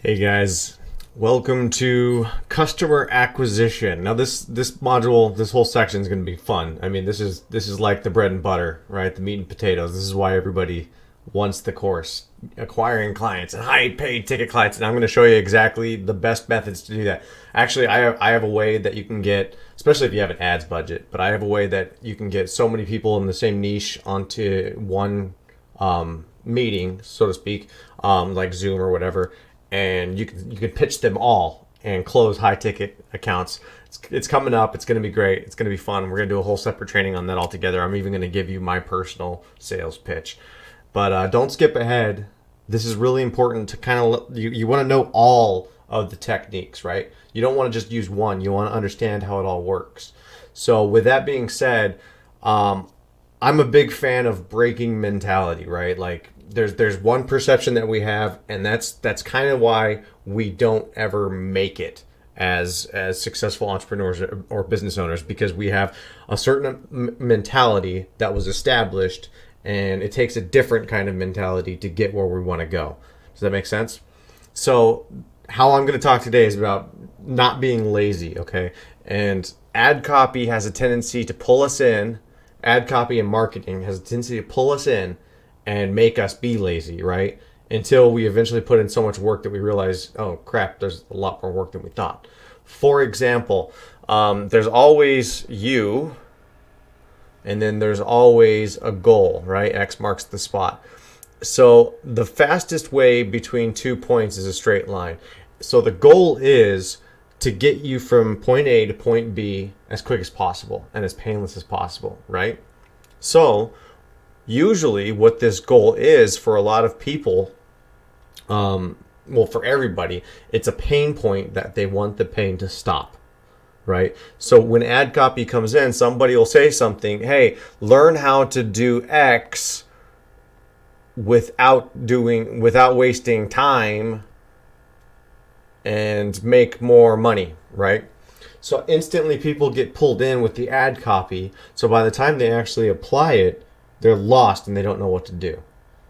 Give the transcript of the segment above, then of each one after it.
Hey guys, welcome to customer acquisition. Now this module, this whole section is going to be fun. I mean, this is like the bread and butter, right? The meat and potatoes. This is why everybody wants the course. Acquiring clients and high paid ticket clients. And I'm going to show you exactly the best methods to do that. Actually, I have a way that you can get, especially if you have an ads budget, but I have a way that you can get so many people in the same niche onto one meeting, so to speak, like Zoom or whatever, and you can pitch them all and close high ticket accounts. It's coming up. It's going to be great. It's going to be fun. We're going to do a whole separate training on that altogether. I'm even going to give you my personal sales pitch. But don't skip ahead. This is really important to kind of, you want to know all of the techniques, right? You don't want to just use one. You want to understand how it all works. So with that being said, I'm a big fan of breaking mentality, right? Like there's one perception that we have, and that's kind of why we don't ever make it as successful entrepreneurs or business owners, because we have a certain mentality that was established, and it takes a different kind of mentality to get where we want to go. Does that make sense? So how I'm going to talk today is about not being lazy, okay? And ad copy has a tendency to pull us in. Ad copy and marketing has a tendency to pull us in and make us be lazy, right? Until we eventually put in so much work that we realize, oh crap, there's a lot more work than we thought. For example, there's always you, and then there's always a goal, right? X marks the spot. So the fastest way between 2 points is a straight line. So the goal is to get you from point A to point B as quick as possible and as painless as possible, right? So usually what this goal is for a lot of people, well, for everybody, it's a pain point that they want the pain to stop, right? So when ad copy comes in, somebody will say something, hey, learn how to do X without wasting time and make more money, right? So instantly people get pulled in with the ad copy. So by the time they actually apply it, they're lost and they don't know what to do.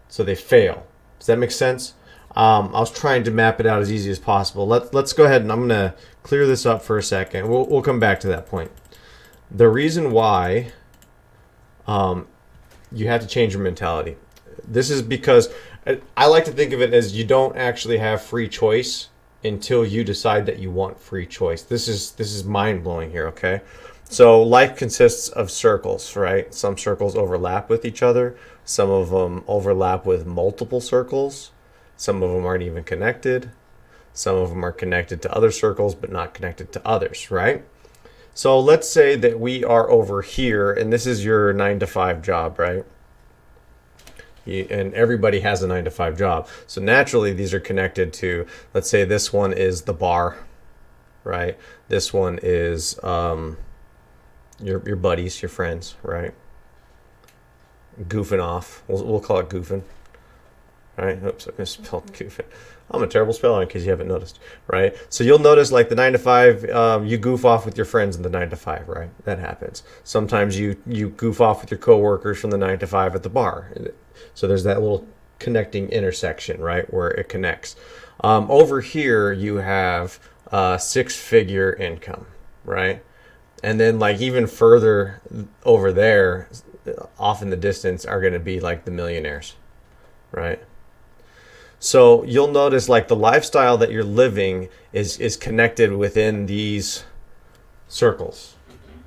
So they fail. Does that make sense? I was trying to map it out as easy as possible. Let's go ahead and I'm going to clear this up for a second. We'll come back to that point. The reason why you have to change your mentality. This is because I like to think of it as you don't actually have free choice until you decide that you want free choice. This is mind-blowing here, okay? So life consists of circles, right? Some circles overlap with each other. Some of them overlap with multiple circles. Some of them aren't even connected. Some of them are connected to other circles but not connected to others, right? So let's say that we are over here, and this is your 9-to-5 job, right? And everybody has a 9-to-5 job. So naturally, these are connected to, let's say this one is the bar, right? This one is your buddies, your friends, right? Goofing off. We'll call it goofing. Right? Oops, I misspelled goofing. I'm a terrible speller in case you haven't noticed, right? So you'll notice like the 9-to-5, you goof off with your friends in the 9-to-5, right? That happens. Sometimes you goof off with your coworkers from the 9-to-5 at the bar. So there's that little connecting intersection, right, where it connects. Over here, you have 6-figure income, right? And then like even further over there, off in the distance, are going to be like the millionaires, right? So you'll notice like the lifestyle that you're living is connected within these circles.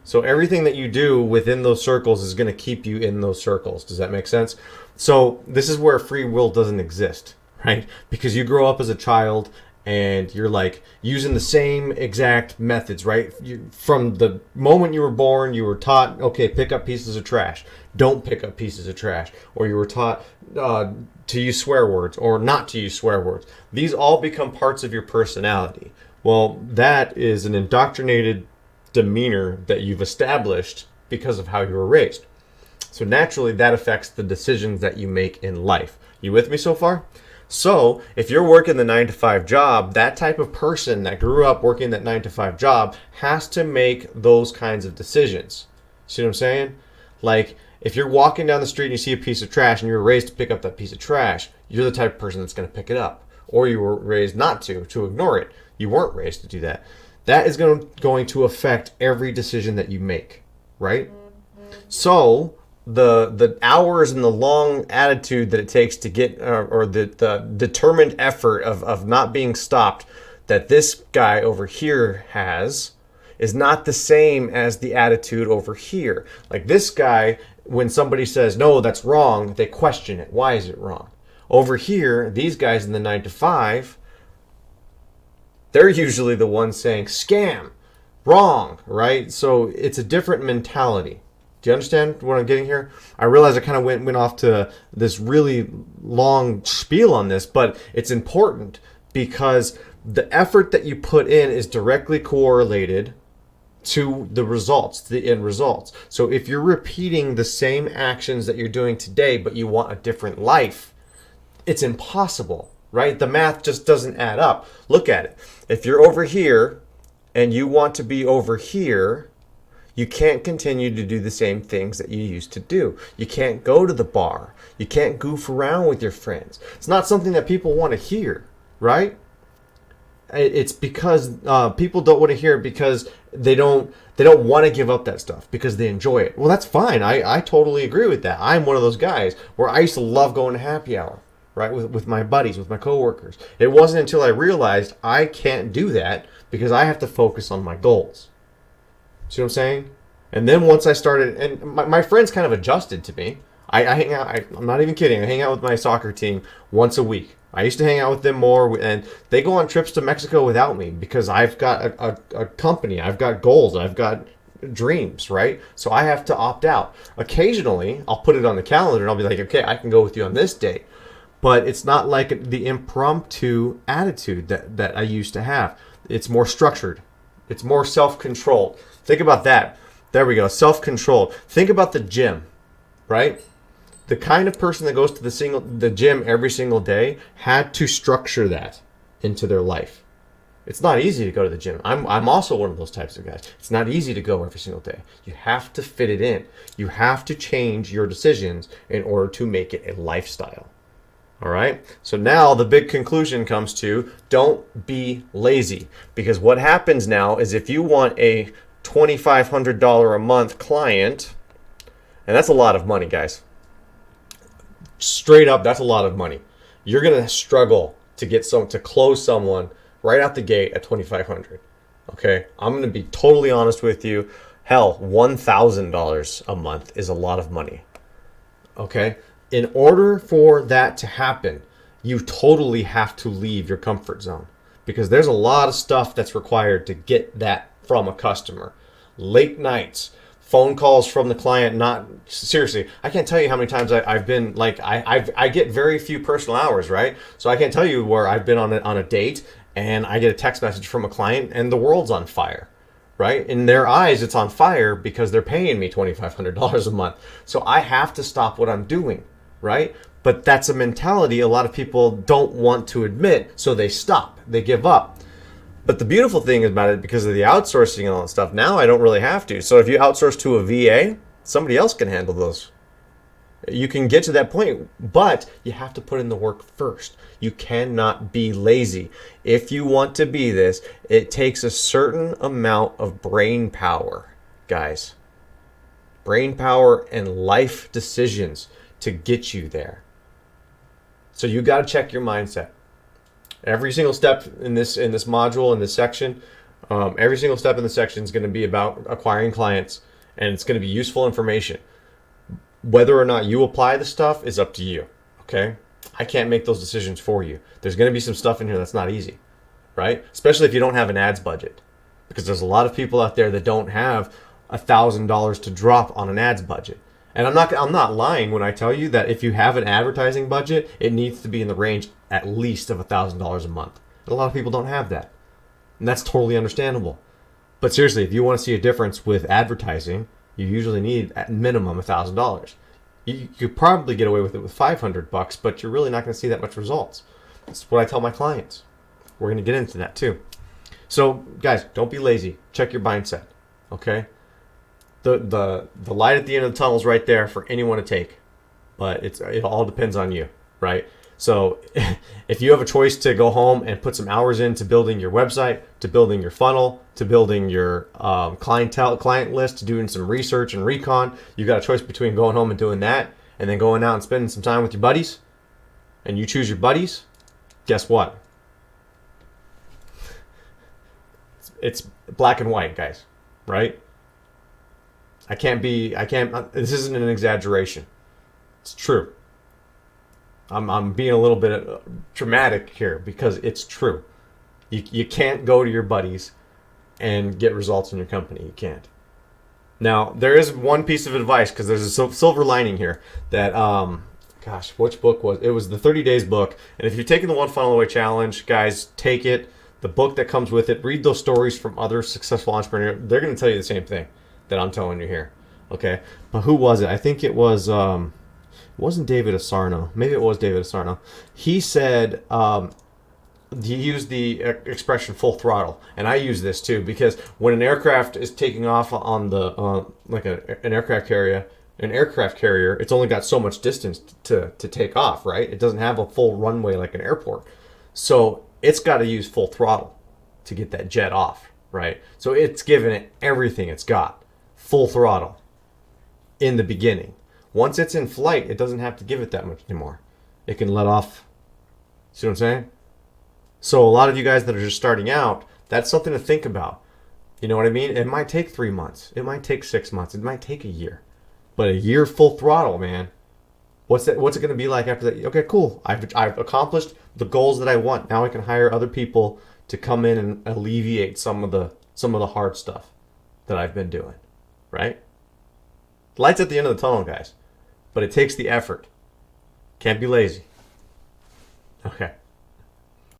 So everything that you do within those circles is going to keep you in those circles. Does that make sense? So this is where free will doesn't exist, right? Because you grow up as a child and you're like using the same exact methods, right? From the moment you were born, you were taught, okay, pick up pieces of trash. Don't pick up pieces of trash. Or you were taught to use swear words or not to use swear words. These all become parts of your personality. Well, that is an indoctrinated demeanor that you've established because of how you were raised. So naturally, that affects the decisions that you make in life. You with me so far? So if you're working the 9-to-5 job, that type of person that grew up working that 9-to-5 job has to make those kinds of decisions. See what I'm saying? Like if you're walking down the street and you see a piece of trash and you're raised to pick up that piece of trash, you're the type of person that's going to pick it up. or you were raised not to ignore it. You weren't raised to do that. That is going to affect every decision that you make, right? So the hours and the long attitude that it takes to get, or the determined effort of not being stopped that this guy over here has is not the same as the attitude over here. Like this guy, when somebody says, no, that's wrong, they question it. Why is it wrong? Over here, these guys in the 9 to 5, they're usually the ones saying, scam, wrong, right? So it's a different mentality. Do you understand what I'm getting here? I realize I kind of went off to this really long spiel on this, but it's important because the effort that you put in is directly correlated to the results, to the end results. So if you're repeating the same actions that you're doing today, but you want a different life, it's impossible, right? The math just doesn't add up. Look at it. If you're over here and you want to be over here, you can't continue to do the same things that you used to do. You can't go to the bar. You can't goof around with your friends. It's not something that people want to hear, right? It's because people don't want to hear it because they don't want to give up that stuff because they enjoy it. Well, that's fine. I totally agree with that. I'm one of those guys where I used to love going to happy hour, right, with my buddies, with my coworkers. It wasn't until I realized I can't do that because I have to focus on my goals. See what I'm saying? And then once I started, and my friends kind of adjusted to me. I hang out, I'm not even kidding, I hang out with my soccer team once a week. I used to hang out with them more, and they go on trips to Mexico without me because I've got a company, I've got goals, I've got dreams, right? So I have to opt out. Occasionally, I'll put it on the calendar and I'll be like, okay, I can go with you on this day. But it's not like the impromptu attitude that I used to have. It's more structured. It's more self-controlled. Think about that. There we go, self-controlled. Think about the gym, right? The kind of person that goes to the gym every single day had to structure that into their life. It's not easy to go to the gym. I'm also one of those types of guys. It's not easy to go every single day. You have to fit it in. You have to change your decisions in order to make it a lifestyle. All right? So now the big conclusion comes to don't be lazy. Because what happens now is if you want a $2,500 a month client, and that's a lot of money, guys. Straight up, that's a lot of money. You're gonna struggle to close someone right out the gate at $2,500. Okay, I'm gonna be totally honest with you. Hell, $1,000 a month is a lot of money. Okay, in order for that to happen, you totally have to leave your comfort zone because there's a lot of stuff that's required to get that from a customer. Late nights, phone calls from the client. Not seriously, I can't tell you how many times I've been like I get very few personal hours, right? So I can't tell you where I've been on a date and I get a text message from a client and the world's on fire, right? In their eyes, it's on fire because they're paying me $2,500 a month. So I have to stop what I'm doing, right? But that's a mentality a lot of people don't want to admit, so they stop, they give up. But the beautiful thing about it, because of the outsourcing and all that stuff, now I don't really have to. So if you outsource to a VA, somebody else can handle those. You can get to that point, but you have to put in the work first. You cannot be lazy. If you want to be this, it takes a certain amount of brain power, guys. Brain power and life decisions to get you there. So you got to check your mindset. Every single step in this module, in this section, every single step in the section is going to be about acquiring clients, and it's going to be useful information. Whether or not you apply the stuff is up to you, okay? I can't make those decisions for you. There's going to be some stuff in here that's not easy, right? Especially if you don't have an ads budget, because there's a lot of people out there that don't have $1,000 to drop on an ads budget. And I'm not lying when I tell you that if you have an advertising budget, it needs to be in the range at least of $1,000 a month. And a lot of people don't have that. And that's totally understandable. But seriously, if you want to see a difference with advertising, you usually need at minimum $1,000. You could probably get away with it with $500, but you're really not going to see that much results. That's what I tell my clients. We're going to get into that too. So guys, don't be lazy. Check your mindset, okay? The light at the end of the tunnel is right there for anyone to take, but it all depends on you, right? So if you have a choice to go home and put some hours into building your website, to building your funnel, to building your client list, to doing some research and recon, you've got a choice between going home and doing that and then going out and spending some time with your buddies, and you choose your buddies, guess what? It's black and white, guys, right? This isn't an exaggeration. It's true. I'm being a little bit dramatic here because it's true. You can't go to your buddies and get results in your company. You can't. Now, there is one piece of advice, because there's a silver lining here that, which book was it? It was the 30 Days book. And if you're taking the One Funnel Away Challenge, guys, take it. The book that comes with it, read those stories from other successful entrepreneurs. They're going to tell you the same thing that I'm telling you here. Okay? But who was it? I think it was... it wasn't David Asarno. Maybe it was David Asarno. He said he used the expression full throttle, and I use this too, because when an aircraft is taking off on the like an aircraft carrier, it's only got so much distance to take off, right? It doesn't have a full runway like an airport, so it's got to use full throttle to get that jet off, right? So it's giving it everything it's got, full throttle in the beginning. Once it's in flight, it doesn't have to give it that much anymore. It can let off. See what I'm saying? So a lot of you guys that are just starting out, that's something to think about. You know what I mean? It might take 3 months. It might take 6 months. It might take a year. But a year full throttle, man. What's it going to be like after that? Okay, cool. I've accomplished the goals that I want. Now I can hire other people to come in and alleviate some of the hard stuff that I've been doing. Right? Light's at the end of the tunnel, guys. But it takes the effort. Can't be lazy. Okay.